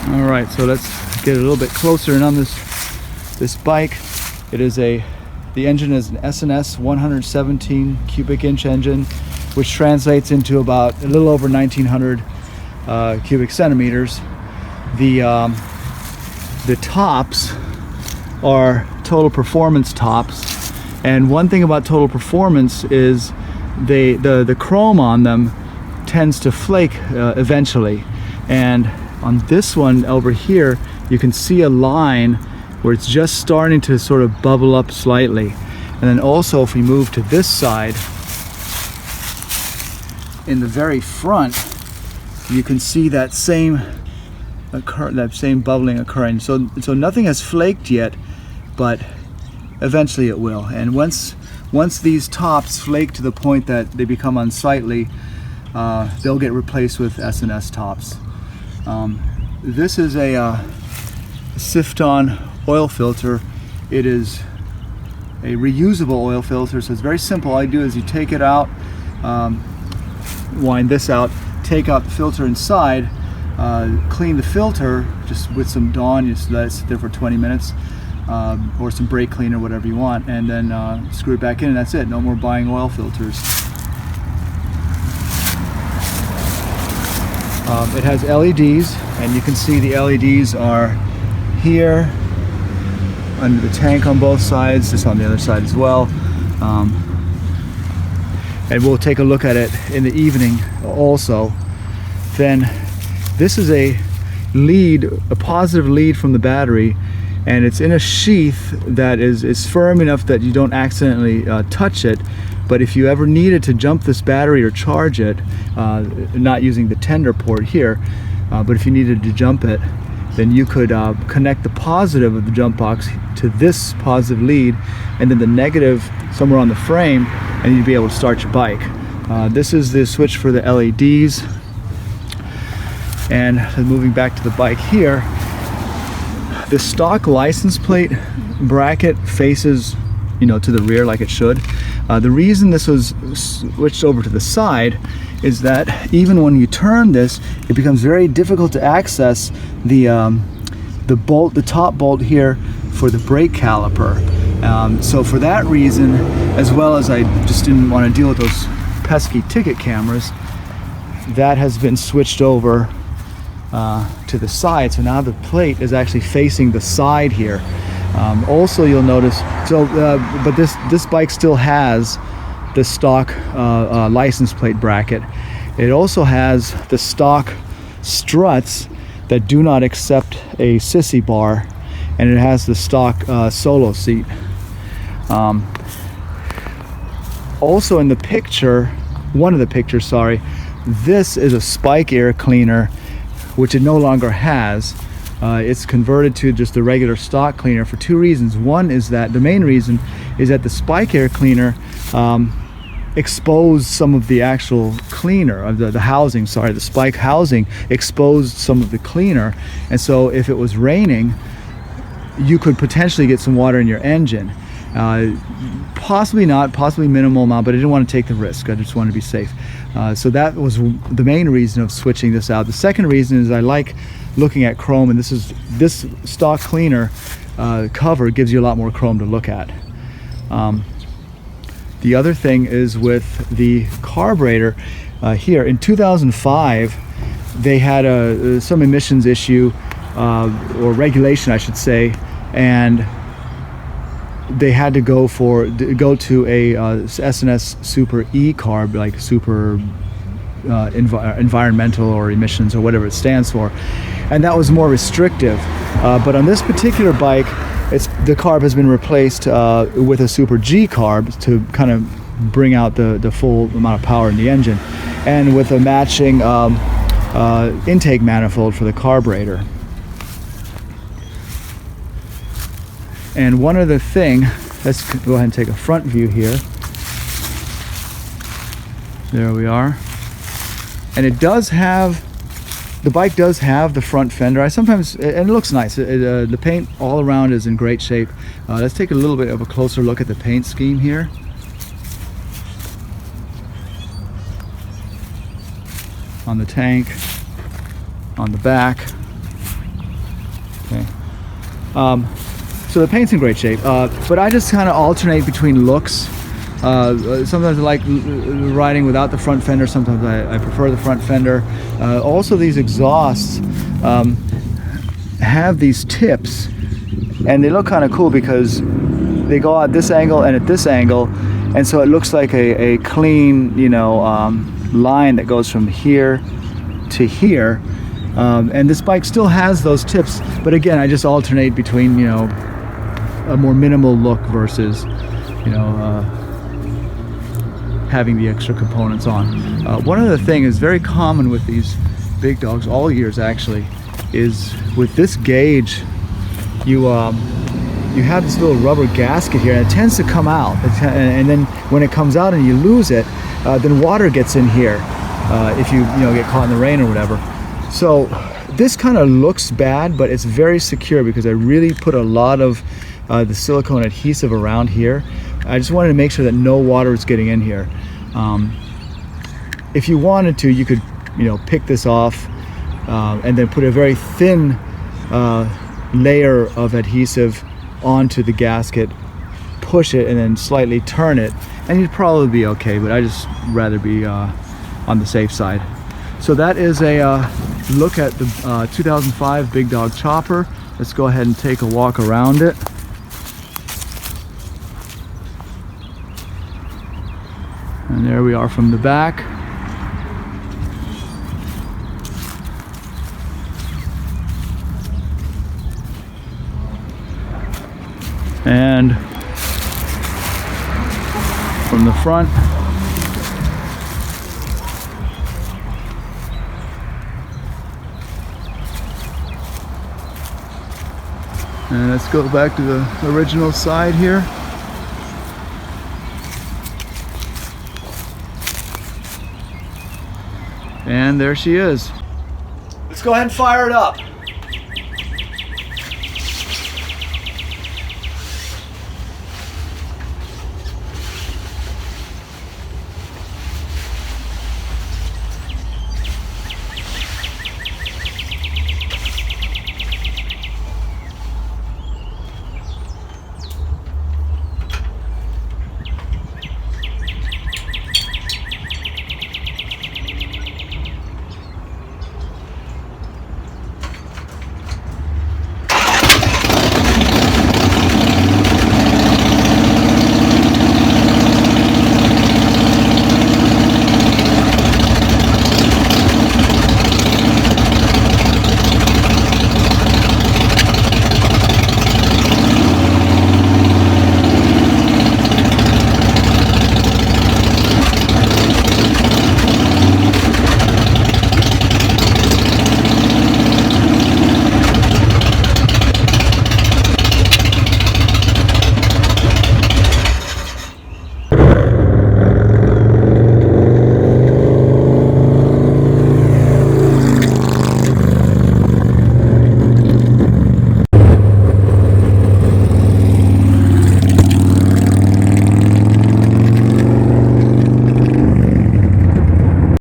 All right, so let's get a little bit closer in on this bike. It is the engine is an S&S 117 cubic inch engine, which translates into about a little over 1900 cubic centimeters. The tops are Total Performance tops, and one thing about Total Performance is the chrome on them tends to flake eventually, and on this one over here you can see a line where it's just starting to sort of bubble up slightly. And then also, if we move to this side, in the very front, you can see that same bubbling occurring. So nothing has flaked yet, but eventually it will. And once these tops flake to the point that they become unsightly, they'll get replaced with S&S tops. This is a Sifton oil filter. It is a reusable oil filter, so it's very simple. All you do is you take it out, wind this out, take out the filter inside, clean the filter just with some Dawn, just let it sit there for 20 minutes, or some brake cleaner, whatever you want, and then screw it back in, and that's it. No more buying oil filters. It has LEDs, and you can see the LEDs are here under the tank on both sides, just on the other side as well. And we'll take a look at it in the evening also. Then this is a positive lead from the battery, and it's in a sheath that is firm enough that you don't accidentally touch it. But if you ever needed to jump this battery or charge it, not using the tender port here, but if you needed to jump it, then you could connect the positive of the jump box to this positive lead, and then the negative somewhere on the frame, and you'd be able to start your bike. This is the switch for the LEDs. And moving back to the bike here, the stock license plate bracket faces, to the rear like it should. The reason this was switched over to the side is that even when you turn this, it becomes very difficult to access the top bolt here for the brake caliper. So for that reason, as well as I just didn't want to deal with those pesky ticket cameras, that has been switched over to the side. So now the plate is actually facing the side here. Also, you'll notice, but this bike still has the stock license plate bracket. It also has the stock struts that do not accept a sissy bar, and it has the stock solo seat. Also in the picture, one of the pictures, sorry, this is a spike air cleaner, which it no longer has. It's converted to just the regular stock cleaner for two reasons. One is that the main reason is that the spike air cleaner exposed some of the actual cleaner of the housing. Sorry, the spike housing exposed some of the cleaner, and so if it was raining, you could potentially get some water in your engine. Possibly minimal amount, but I didn't want to take the risk. I just wanted to be safe. So that was the main reason of switching this out. The second reason is I like looking at chrome, and this stock cleaner cover gives you a lot more chrome to look at. The other thing is with the carburetor here in 2005, they had some emissions issue or regulation, I should say, and they had to go to a S&S Super E carb, like super environmental or emissions or whatever it stands for, and that was more restrictive. But on this particular bike, the carb has been replaced with a Super G carb to kind of bring out the full amount of power in the engine, and with a matching intake manifold for the carburetor. And one other thing, let's go ahead and take a front view here. There we are. And the bike does have the front fender. And it looks nice. The paint all around is in great shape. Let's take a little bit of a closer look at the paint scheme here. On the tank, on the back. Okay. So the paint's in great shape, but I just kind of alternate between looks. Sometimes I like riding without the front fender, sometimes I prefer the front fender. Also these exhausts have these tips, and they look kind of cool because they go at this angle and at this angle, and so it looks like a clean, you know, line that goes from here to here. And this bike still has those tips, but again, I just alternate between, you know, a more minimal look versus, you know, having the extra components on. One other thing is very common with these big dogs, all years actually, is with this gauge, you have this little rubber gasket here, and it tends to come out, and then when it comes out and you lose it, then water gets in here if you know, get caught in the rain or whatever. So this kind of looks bad, but it's very secure because I really put a lot of the silicone adhesive around here. I just wanted to make sure that no water is getting in here. If you wanted to, you could, you know, pick this off and then put a very thin layer of adhesive onto the gasket, push it, and then slightly turn it, and you'd probably be okay, but I just rather be on the safe side. So that is a look at the 2005 Big Dog Chopper. Let's go ahead and take a walk around it. And there we are from the back. And from the front. And let's go back to the original side here. And there she is. Let's go ahead and fire it up.